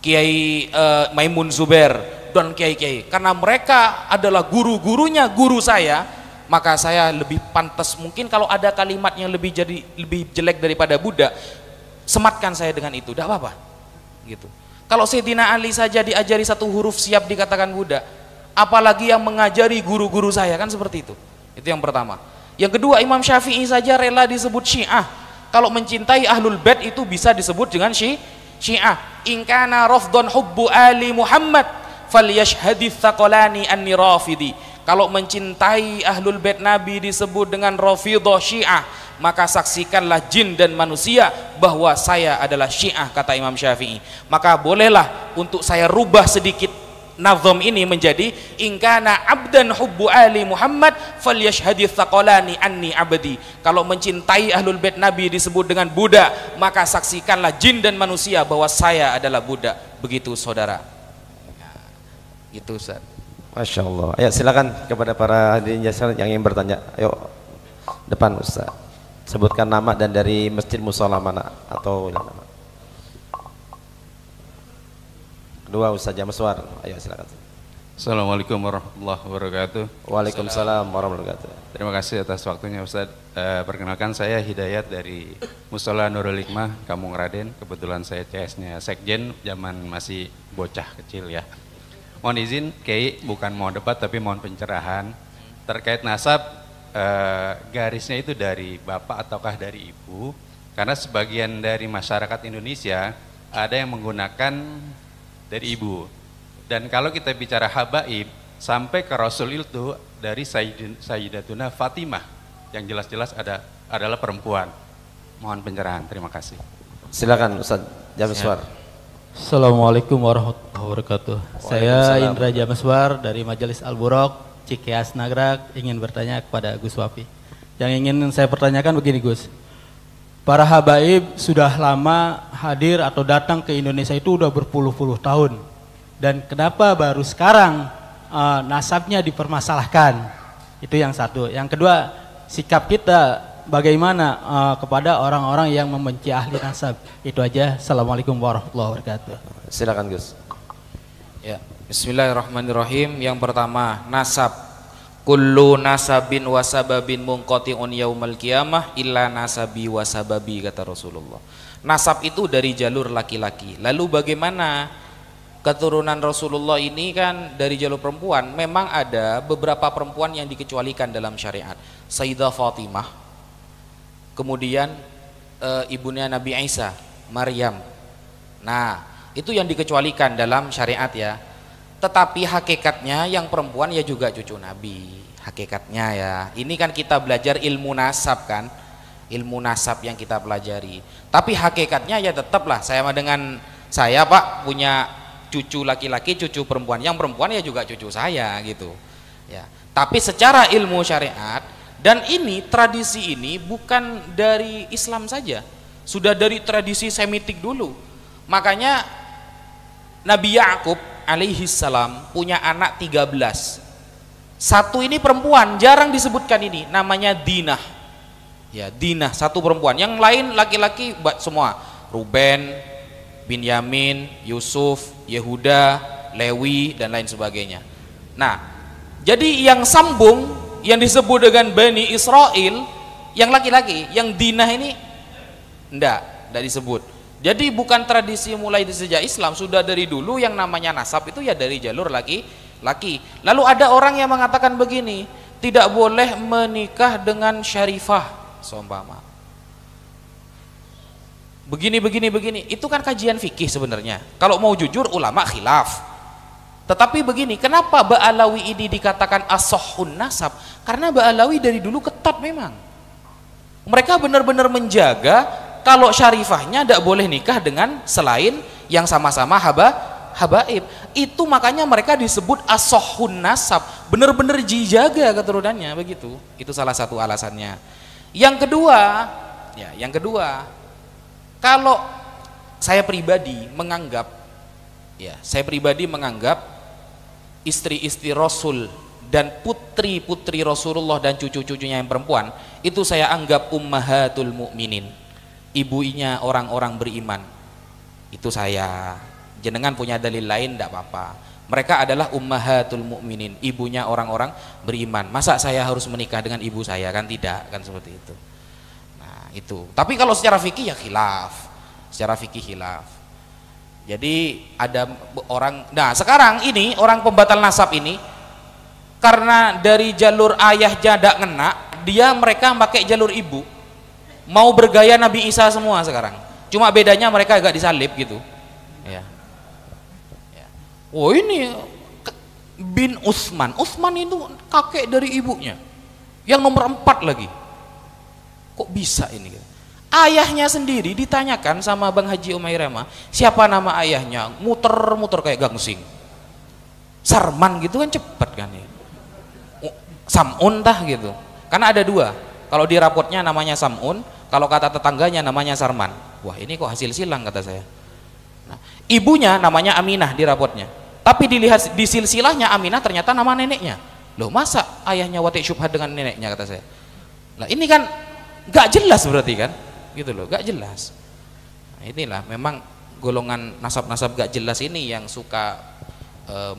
Kiai Maimun Zubair, dan kiai-kiai. Karena mereka adalah guru-gurunya guru saya, maka saya lebih pantas mungkin kalau ada kalimat yang lebih jelek daripada Buddha, sematkan saya dengan itu, tidak apa-apa gitu. Kalau Sayyidina Ali saja diajari satu huruf siap dikatakan Buddha, apalagi yang mengajari guru-guru saya, kan seperti itu. Itu yang pertama. Yang kedua, Imam Syafi'i saja rela disebut Syiah. Kalau mencintai Ahlul Bait itu bisa disebut dengan Syiah. In kana rafdhan hubbu ali Muhammad falyashhadits tsaqalani anni rafidi. Kalau mencintai Ahlul Bait Nabi disebut dengan Rafidhah Syiah, maka saksikanlah jin dan manusia bahwa saya adalah Syiah, kata Imam Syafi'i. Maka bolehlah untuk saya rubah sedikit nazam ini menjadi in kana abdan hubbu ali Muhammad falyashhadits tsaqalani anni abdi. Kalau mencintai Ahlul Bait Nabi disebut dengan Buddha, maka saksikanlah jin dan manusia bahwa saya adalah Buddha. Begitu saudara. Gitu Ustaz. Masya Allah. Ayo silakan kepada para hadirin yang ingin bertanya. Ayo depan Ustaz. Sebutkan nama dan dari masjid musola mana atau nama. Kedua Ustaz Jamswar. Ayo silakan. Assalamualaikum warahmatullahi wabarakatuh. Waalaikumsalam warahmatullahi wabarakatuh. Terima kasih atas waktunya Ustaz. Perkenalkan saya Hidayat dari Musola Nurul Hikmah, Kampung Raden. Kebetulan saya CS-nya Sekjen, zaman masih bocah kecil ya. Mohon izin, Kiai, bukan mau debat tapi mohon pencerahan terkait nasab, garisnya itu dari bapak ataukah dari ibu? Karena sebagian dari masyarakat Indonesia ada yang menggunakan dari ibu. Dan kalau kita bicara habaib, sampai ke Rasul itu dari Sayyidatuna Fatimah, yang jelas-jelas adalah perempuan. Mohon pencerahan, terima kasih. Silakan Ustaz Jamswar. Assalamualaikum warahmatullahi wabarakatuh. Saya Indra Jamswar dari Majelis Al-Buraq, Cikeas Nagrak, ingin bertanya kepada Gus Wafi. Yang ingin saya pertanyakan begini Gus, para habaib sudah lama hadir atau datang ke Indonesia itu udah berpuluh-puluh tahun, dan kenapa baru sekarang nasabnya dipermasalahkan? Itu yang satu. Yang kedua, sikap kita bagaimana kepada orang-orang yang membenci ahli nasab. Itu aja. Assalamualaikum warahmatullahi wabarakatuh. Silakan Gus. Ya, bismillahirrahmanirrahim. Yang pertama, nasab. Kullu nasabin wasababin munqati'un yaumal qiyamah illa nasabi wasababi, kata Rasulullah. Nasab itu dari jalur laki-laki. Lalu bagaimana keturunan Rasulullah ini kan dari jalur perempuan? Memang ada beberapa perempuan yang dikecualikan dalam syariat. Sayyidah Fatimah, kemudian ibunya Nabi Isa, Maryam. Nah, itu yang dikecualikan dalam syariat ya. Tetapi hakikatnya yang perempuan ya juga cucu Nabi. Hakikatnya ya. Ini kan kita belajar ilmu nasab kan. Ilmu nasab yang kita pelajari. Tapi hakikatnya ya tetaplah saya dengan saya Pak punya cucu laki-laki, cucu perempuan. Yang perempuan ya juga cucu saya gitu. Ya. Tapi secara ilmu syariat, dan ini tradisi ini bukan dari Islam saja, sudah dari tradisi Semitik dulu. Makanya Nabi Yakub alaihi salam punya anak 13. Satu ini perempuan, jarang disebutkan ini, namanya Dinah. Ya, Dinah, satu perempuan. Yang lain laki-laki semua. Ruben, Binyamin, Yusuf, Yehuda, Lewi dan lain sebagainya. Nah, jadi yang sambung yang disebut dengan Bani Israel yang laki-laki, yang Dinah ini enggak disebut. Jadi bukan tradisi mulai sejak Islam, sudah dari dulu yang namanya nasab itu ya dari jalur laki-laki. Lalu ada orang yang mengatakan begini, tidak boleh menikah dengan syarifah seumpama. Begini. Itu kan kajian fikih sebenarnya. Kalau mau jujur ulama khilaf. Tetapi begini, kenapa Ba'alawi ini dikatakan as-sahhun nasab? Karena Ba'alawi dari dulu ketat memang. Mereka benar-benar menjaga kalau syarifahnya tidak boleh nikah dengan selain yang sama-sama habaib. Itu makanya mereka disebut as-sahhun nasab. Benar-benar dijaga keturunannya begitu. Itu salah satu alasannya. Yang kedua, kalau saya pribadi menganggap istri-istri Rasul dan putri-putri Rasulullah dan cucu-cucunya yang perempuan itu saya anggap ummahatul mukminin, ibunya orang-orang beriman. Itu saya. Jenengan punya dalil lain tidak apa-apa. Mereka adalah ummahatul mukminin, ibunya orang-orang beriman. Masa saya harus menikah dengan ibu saya? Kan tidak, kan seperti itu. Nah itu. Tapi kalau secara fikih ya khilaf, secara fikih khilaf. Jadi ada orang, nah sekarang ini orang pembatal nasab ini karena dari jalur ayah jada ngena, mereka pakai jalur ibu, mau bergaya Nabi Isa semua sekarang. Cuma bedanya mereka agak disalib gitu. Ya. Oh ini bin Utsman itu kakek dari ibunya yang nomor 4 lagi. Kok bisa ini? Ayahnya sendiri ditanyakan sama Bang Haji Umairama, siapa nama ayahnya? Muter-muter kayak gangsing. Sarman gitu kan cepet kan ya. Samun tah gitu. Karena ada 2. Kalau di rapotnya namanya Samun, kalau kata tetangganya namanya Sarman. Wah ini kok hasil silang kata saya. Nah, ibunya namanya Aminah di rapotnya. Tapi dilihat di silsilahnya Aminah ternyata nama neneknya. Loh masa ayahnya watik syubhat dengan neneknya kata saya. Nah ini kan gak jelas berarti kan, gitu loh, gak jelas. Nah, inilah memang golongan nasab-nasab gak jelas ini yang suka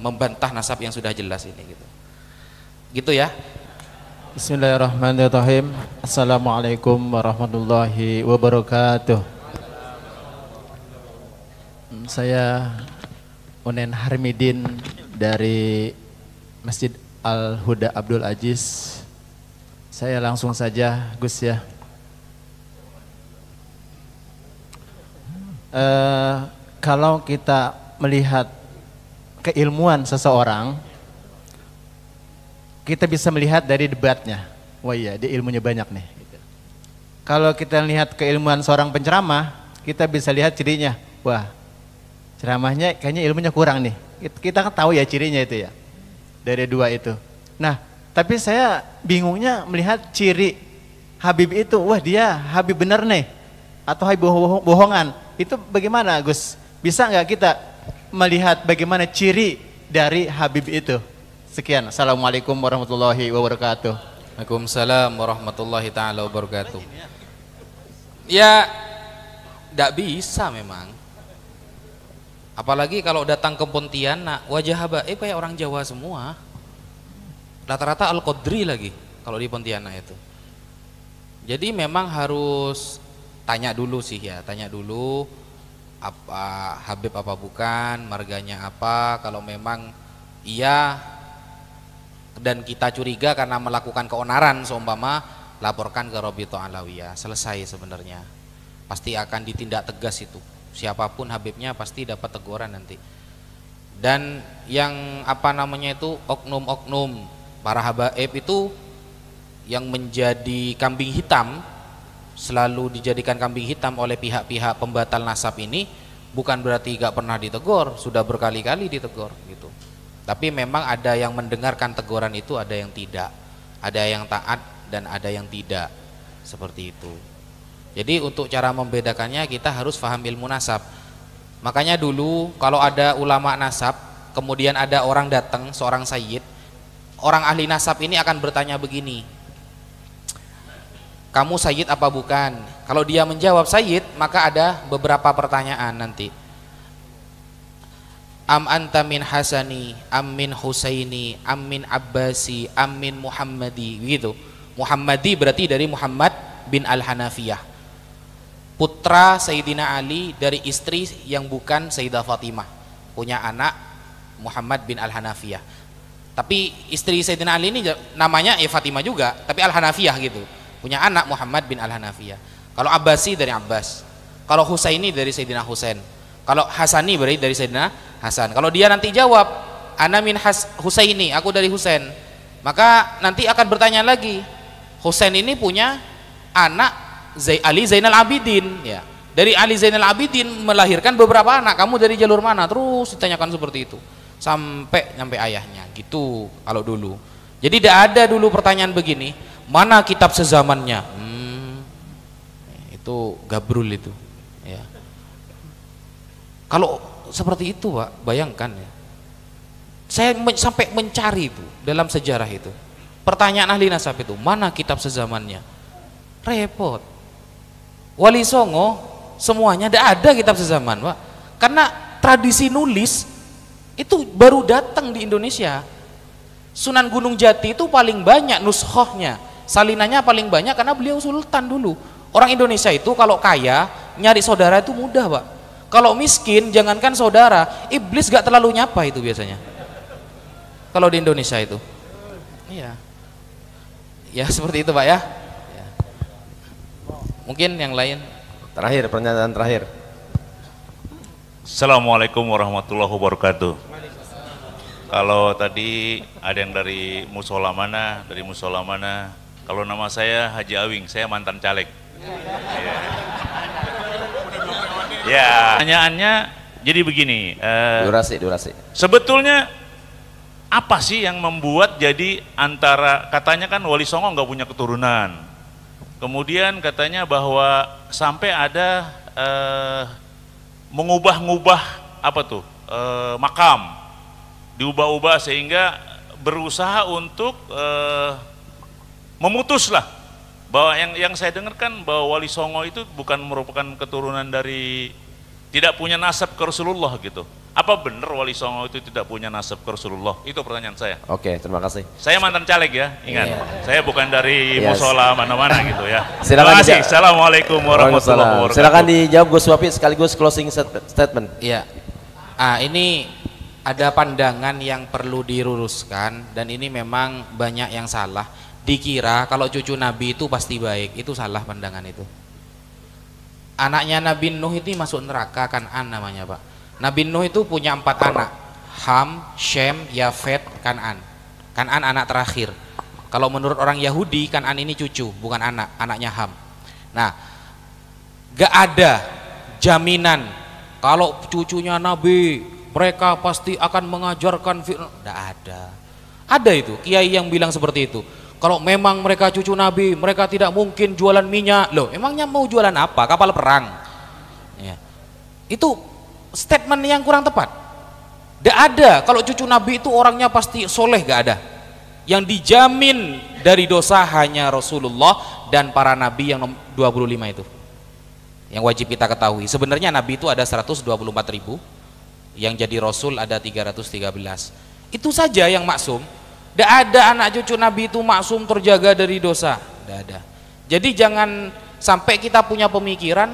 membantah nasab yang sudah jelas ini gitu. Gitu ya. Bismillahirrahmanirrahim. Assalamualaikum warahmatullahi wabarakatuh. Saya Unen Harmidin dari Masjid Al-Huda Abdul Aziz. Saya langsung saja Gus ya. Kalau kita melihat keilmuan seseorang, kita bisa melihat dari debatnya. Wah iya, dia ilmunya banyak nih. Kalau kita lihat keilmuan seorang penceramah, kita bisa lihat cirinya. Wah, ceramahnya kayaknya ilmunya kurang nih. Kita kan tahu ya cirinya itu ya. Dari 2 itu. Nah, tapi saya bingungnya melihat ciri Habib itu. Wah, dia Habib bener nih atau Habib bohongan. Itu bagaimana, Gus? Bisa nggak kita melihat bagaimana ciri dari Habib itu? Sekian. Assalamualaikum warahmatullahi wabarakatuh. Waalaikumsalam warahmatullahi taala wabarakatuh. Ya, tidak bisa memang. Apalagi kalau datang ke Pontianak, wajah habaib kayak orang Jawa semua. Rata-rata Al-Qadri lagi kalau di Pontianak itu. Jadi memang harus tanya dulu sih ya, tanya dulu apa Habib apa bukan, marganya apa. Kalau memang iya dan kita curiga karena melakukan keonaran seumpama, laporkan ke Rabithah Alawiyah. Selesai sebenarnya. Pasti akan ditindak tegas itu. Siapapun Habibnya pasti dapat teguran nanti. Dan yang apa namanya itu oknum-oknum para habaib itu yang menjadi kambing hitam, selalu dijadikan kambing hitam oleh pihak-pihak pembatal nasab ini, bukan berarti gak pernah ditegur, sudah berkali-kali ditegur gitu. Tapi memang ada yang mendengarkan teguran itu, ada yang tidak, ada yang taat dan ada yang tidak, seperti itu. Jadi untuk cara membedakannya kita harus paham ilmu nasab. Makanya dulu kalau ada ulama nasab, kemudian ada orang datang, seorang sayyid, orang ahli nasab ini akan bertanya begini, kamu sayyid apa bukan? Kalau dia menjawab sayyid, maka ada beberapa pertanyaan nanti. Am anta min Hasani, am min Husaini, am min Abbasi, am min Muhammadi, begitu. Muhammadi berarti dari Muhammad bin Al-Hanafiyah, putra Sayyidina Ali dari istri yang bukan Sayyidah Fatimah, punya anak Muhammad bin Al-Hanafiyah. Tapi istri Sayyidina Ali ini namanya ya Fatimah juga, tapi Al-Hanafiyah gitu, punya anak Muhammad bin Al-Hanafiyah. Kalau Abbasi dari Abbas, kalau Husaini dari Sayyidina Husain, kalau Hasani berarti dari Sayyidina Hasan. Kalau dia nanti jawab ana min Husaini, aku dari Husain, maka nanti akan bertanya lagi, Husain ini punya anak Ali Zainal Abidin ya. Dari Ali Zainal Abidin melahirkan beberapa anak, kamu dari jalur mana? Terus ditanyakan seperti itu sampai ayahnya gitu kalau dulu. Jadi tidak ada dulu pertanyaan begini, mana kitab sezamannya? Itu gabrul itu ya. Kalau seperti itu Pak, bayangkan ya, Saya sampai mencari itu dalam sejarah itu. Pertanyaan ahli nasab itu, mana kitab sezamannya? Repot. Wali Songo semuanya tidak ada kitab sezaman, Pak. Karena tradisi nulis itu baru datang di Indonesia. Sunan Gunung Jati itu paling banyak nuskhohnya, salinannya paling banyak karena beliau sultan dulu. Orang Indonesia itu kalau kaya nyari saudara itu mudah, Pak. Kalau miskin jangankan saudara, iblis gak terlalu nyapa itu biasanya. Kalau di Indonesia itu, iya, ya seperti itu Pak ya. Ya. Mungkin yang lain. Terakhir, pernyataan terakhir. Assalamualaikum warahmatullahi wabarakatuh. Kalau tadi ada yang dari musola mana, dari musola mana. Kalau nama saya Haji Awing, saya mantan caleg. Ya. Ya, pertanyaannya jadi begini. Durasi. Sebetulnya apa sih yang membuat jadi antara, katanya kan Wali Songo nggak punya keturunan, kemudian katanya bahwa sampai ada mengubah-ngubah apa tuh makam, diubah-ubah sehingga berusaha untuk memutuslah bahwa yang saya dengar kan bahwa Wali Songo itu bukan merupakan keturunan dari, tidak punya nasab ke Rasulullah gitu. Apa benar Wali Songo itu tidak punya nasab ke Rasulullah? Itu pertanyaan saya. Oke, terima kasih. Saya mantan caleg ya, ingat. Iya. Saya bukan dari Yes. musola mana-mana gitu ya. Silakan Terima kasih. Assalamualaikum warahmatullahi wabarakatuh. Silakan dijawab Gus Wafi sekaligus closing statement. Iya. Ini ada pandangan yang perlu diluruskan dan ini memang banyak yang salah. Dikira kalau cucu Nabi itu pasti baik, itu salah pandangan itu. Anaknya Nabi Nuh itu masuk neraka, Kan'an namanya Pak. Nabi Nuh itu punya 4 anak, Ham, Shem, Yafet, Kan'an. Kan'an anak terakhir. Kalau menurut orang Yahudi, Kan'an ini cucu, bukan anak, anaknya Ham. Nah, gak ada jaminan kalau cucunya Nabi mereka pasti akan mengajarkan gak ada. Ada itu kiai yang bilang seperti itu. Kalau memang mereka cucu Nabi, mereka tidak mungkin jualan minyak. Loh, emangnya mau jualan apa? Kapal perang. Ya. Itu statement yang kurang tepat. Tidak ada. Kalau cucu Nabi itu orangnya pasti soleh, gak ada. Yang dijamin dari dosa hanya Rasulullah dan para Nabi yang 25 itu. Yang wajib kita ketahui. Sebenarnya Nabi itu ada 124.000. Yang jadi Rasul ada 313. Itu saja yang maksum. Tidak ada anak cucu Nabi itu maksum terjaga dari dosa. Tidak ada. Jadi jangan sampai kita punya pemikiran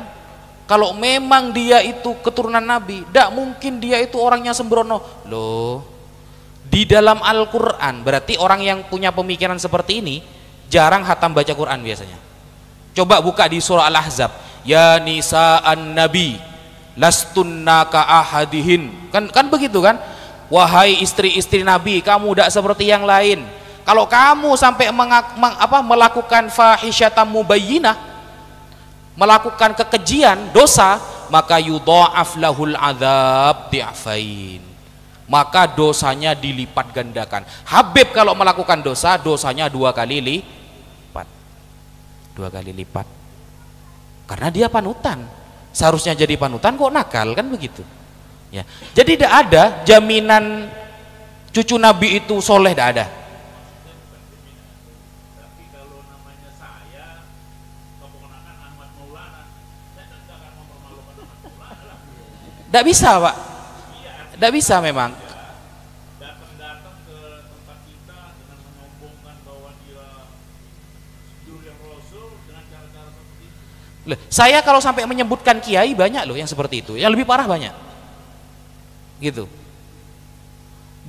kalau memang dia itu keturunan Nabi, tidak mungkin dia itu orangnya sembrono. Loh, di dalam Al-Quran berarti orang yang punya pemikiran seperti ini jarang hatam baca Quran biasanya. Coba buka di surah Al-Ahzab. Ya nisa'an Nabi lastunna ka'ahadihin. Kan begitu kan? Wahai istri-istri Nabi, kamu tidak seperti yang lain. Kalau kamu sampai melakukan fahisyatan mubayyinah, melakukan kekejian, dosa, maka yudha'af lahul adzab di'afain. Maka dosanya dilipat gandakan. Habib kalau melakukan dosa, dosanya 2 kali lipat. 2 kali lipat. Karena dia panutan. Seharusnya jadi panutan kok nakal, kan begitu. Ya. Jadi tidak ada jaminan cucu Nabi itu soleh, tidak ada. Tidak bisa Pak, tidak bisa memang. Datang ke tempat kita dengan menyombongkan bahwa dia dulur Rasul dengan cara-cara seperti itu. Saya kalau sampai menyebutkan kiai banyak loh yang seperti itu, yang lebih parah banyak. Gitu.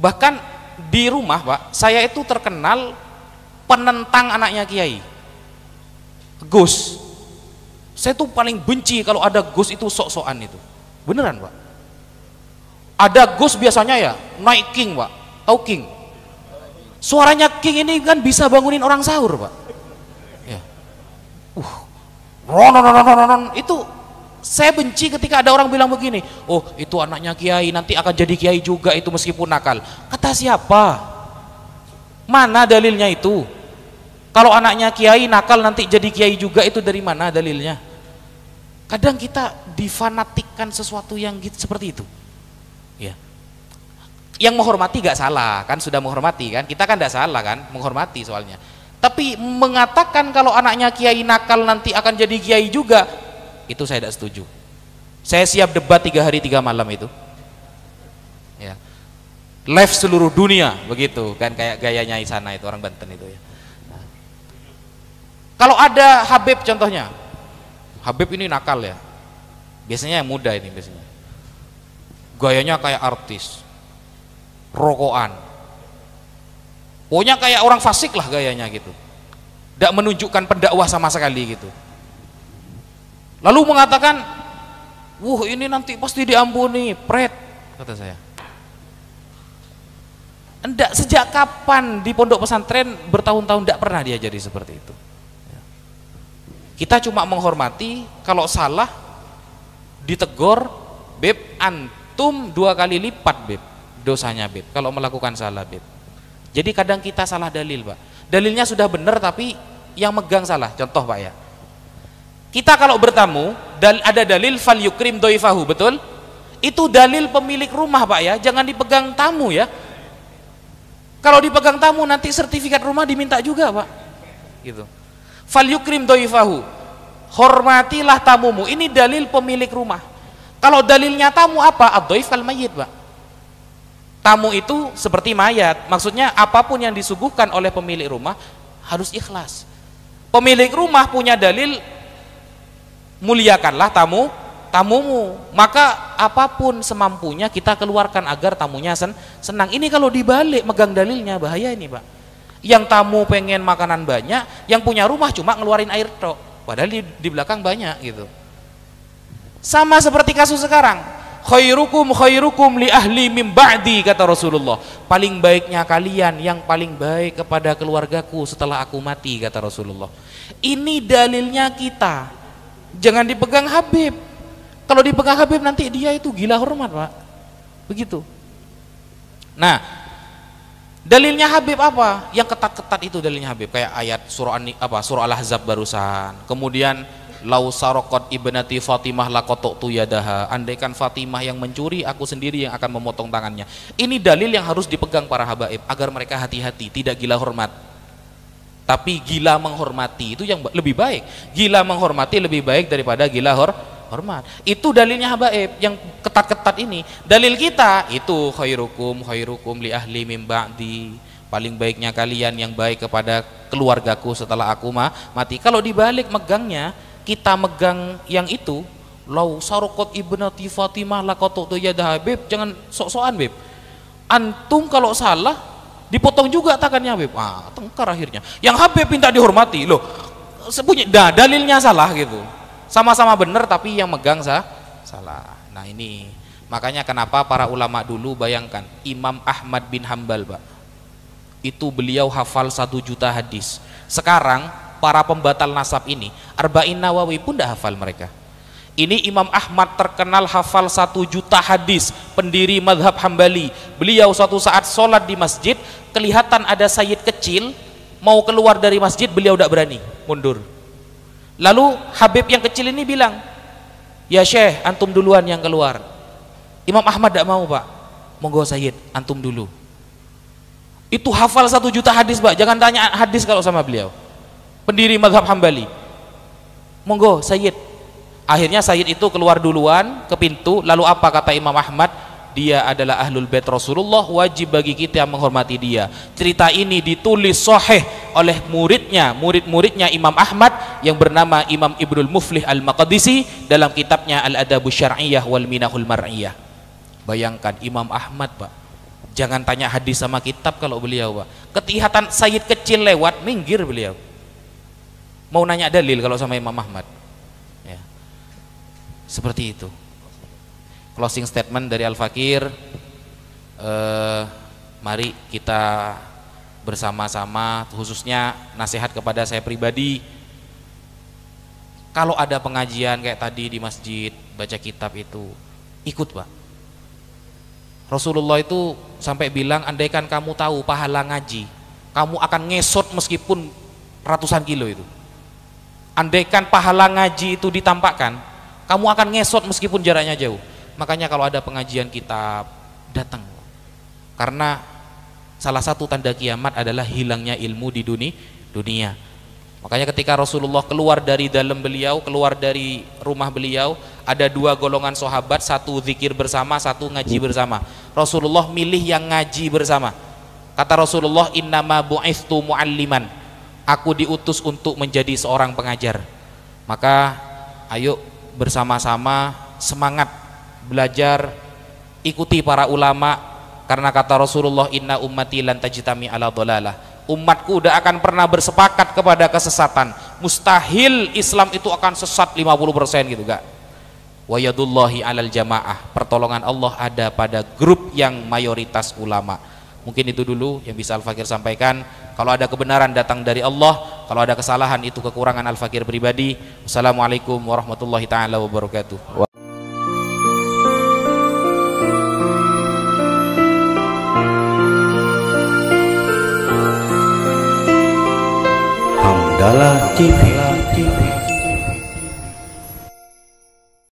Bahkan di rumah Pak, saya itu terkenal penentang anaknya kiai. Gus. Saya tuh paling benci kalau ada Gus itu sok-sokan itu. Beneran Pak. Ada Gus biasanya ya naik king Pak. Tahu king? Suaranya king ini kan bisa bangunin orang sahur Pak. Ya. Itu saya benci ketika ada orang bilang begini, oh itu anaknya kiai nanti akan jadi kiai juga itu meskipun nakal. Kata siapa? Mana dalilnya itu? Kalau anaknya kiai nakal nanti jadi kiai juga, itu dari mana dalilnya? Kadang kita difanatikkan sesuatu yang gitu, seperti itu. Ya. Yang menghormati gak salah kan, sudah menghormati kan, kita kan gak salah kan, menghormati soalnya. Tapi mengatakan kalau anaknya kiai nakal nanti akan jadi kiai juga, itu saya tidak setuju. Saya siap debat 3 hari 3 malam itu ya, live seluruh dunia begitu kan, kayak gayanya Isana itu, orang Banten itu ya. Nah, kalau ada Habib contohnya, Habib ini nakal ya, biasanya yang muda ini, biasanya gayanya kayak artis, rokokan, pokoknya kayak orang fasik lah gayanya gitu, tidak menunjukkan pendakwah sama sekali gitu. Lalu mengatakan, "Wuh, ini nanti pasti diampuni, pret," kata saya. Enggak, sejak kapan di pondok pesantren bertahun-tahun tidak pernah diajari seperti itu. Kita cuma menghormati, kalau salah ditegor, beb, antum 2 kali lipat beb dosanya beb kalau melakukan salah beb. Jadi kadang kita salah dalil Pak, dalilnya sudah benar tapi yang megang salah. Contoh Pak ya, kita kalau bertamu ada dalil fal yukrim doifahu, betul? Itu dalil pemilik rumah Pak ya, jangan dipegang tamu ya. Kalau dipegang tamu nanti sertifikat rumah diminta juga Pak gitu. Fal yukrim doifahu, hormatilah tamumu, ini dalil pemilik rumah. Kalau dalilnya tamu apa? Ad-doif kal mayyit Pak. Tamu itu seperti mayat, maksudnya apapun yang disuguhkan oleh pemilik rumah harus ikhlas. Pemilik rumah punya dalil, muliakanlah tamumu, maka apapun semampunya kita keluarkan agar tamunya senang. Ini kalau dibalik megang dalilnya bahaya ini Pak. Yang tamu pengen makanan banyak, yang punya rumah cuma ngeluarin air tok, padahal di belakang banyak gitu. Sama seperti kasus sekarang, khairukum li ahli min ba'di, kata Rasulullah. Paling baiknya kalian yang paling baik kepada keluargaku setelah aku mati, kata Rasulullah. Ini dalilnya kita, jangan dipegang Habib. Kalau dipegang Habib nanti dia itu gila hormat Pak, begitu. Nah, dalilnya Habib apa? Yang ketat-ketat itu dalilnya Habib, kayak ayat surah Al-Ahzab barusan. Kemudian lau saraqat ibnati Fatimah laqattu yadaha, andaikan Fatimah yang mencuri, aku sendiri yang akan memotong tangannya. Ini dalil yang harus dipegang para habaib agar mereka hati-hati, tidak gila hormat. Tapi gila menghormati itu yang lebih baik. Gila menghormati lebih baik daripada gila hormat. Itu dalilnya habaib yang ketat-ketat ini. Dalil kita itu khairukum li ahli min ba'di, paling baiknya kalian yang baik kepada keluargaku setelah aku mati. Kalau dibalik megangnya, kita megang yang itu, lau sarqat ibnati Fatimah laqattu yadaha, Beb, jangan sok-sokan Beb. Antum kalau salah dipotong juga tangannya Beb. Tengkar akhirnya. Yang Habib minta dihormati. Loh, sebutnya dalilnya salah gitu. Sama-sama benar tapi yang megang salah. Nah, ini makanya kenapa para ulama dulu, bayangkan Imam Ahmad bin Hambal Pak, itu beliau hafal 1 juta hadis. Sekarang para pembatal nasab ini, Arba'in Nawawi pun tidak hafal mereka. Ini Imam Ahmad terkenal hafal 1 juta hadis, pendiri madhab Hambali. Beliau suatu saat sholat di masjid, kelihatan ada sayyid kecil mau keluar dari masjid, beliau tidak berani, mundur. Lalu Habib yang kecil ini bilang, "Ya Syekh, antum duluan yang keluar." Imam Ahmad tidak mau Pak, "Monggo sayyid, antum dulu." Itu hafal 1 juta hadis Pak, jangan tanya hadis kalau sama beliau, pendiri madhab Hambali. "Monggo sayyid." Akhirnya sayyid itu keluar duluan ke pintu. Lalu apa kata Imam Ahmad? Dia adalah ahlul bait Rasulullah, wajib bagi kita menghormati dia. Cerita ini ditulis sahih oleh murid-muridnya Imam Ahmad yang bernama Imam Ibnul Muflih Al-Maqdisi dalam kitabnya Al-Adabus Syar'iyyah wal Minahul Mar'iyah. Bayangkan Imam Ahmad Pak, jangan tanya hadis sama kitab kalau beliau Pak. Ketihatan sayyid kecil lewat, minggir beliau. Mau nanya dalil kalau sama Imam Ahmad. Ya. Seperti itu. Closing statement dari Al-Fakir, mari kita bersama-sama, khususnya nasihat kepada saya pribadi, kalau ada pengajian kayak tadi di masjid, baca kitab itu, ikut Pak. Rasulullah itu sampai bilang, andaikan kamu tahu pahala ngaji, kamu akan ngesot meskipun ratusan kilo itu. Andaikan pahala ngaji itu ditampakkan, kamu akan ngesot meskipun jaraknya jauh. Makanya kalau ada pengajian kitab, datang. Karena salah satu tanda kiamat adalah hilangnya ilmu di dunia. Makanya ketika Rasulullah keluar dari dalam beliau, keluar dari rumah beliau, ada dua golongan sahabat, satu zikir bersama, satu ngaji bersama. Rasulullah milih yang ngaji bersama. Kata Rasulullah, innama bu'ithtu mu'alliman, aku diutus untuk menjadi seorang pengajar. Maka ayo bersama-sama semangat belajar, ikuti para ulama, karena kata Rasulullah, inna ummati lan tajtami ala dhalalah, umatku udah akan pernah bersepakat kepada kesesatan. Mustahil Islam itu akan sesat 50% gitu, gak? Wa yadullahi alal jamaah, pertolongan Allah ada pada grup yang mayoritas ulama. Mungkin itu dulu yang bisa Al-Fakir sampaikan. Kalau ada kebenaran datang dari Allah, kalau ada kesalahan itu kekurangan Al-Fakir pribadi. Wassalamualaikum warahmatullahi taala wabarakatuh. Hamdalah TV.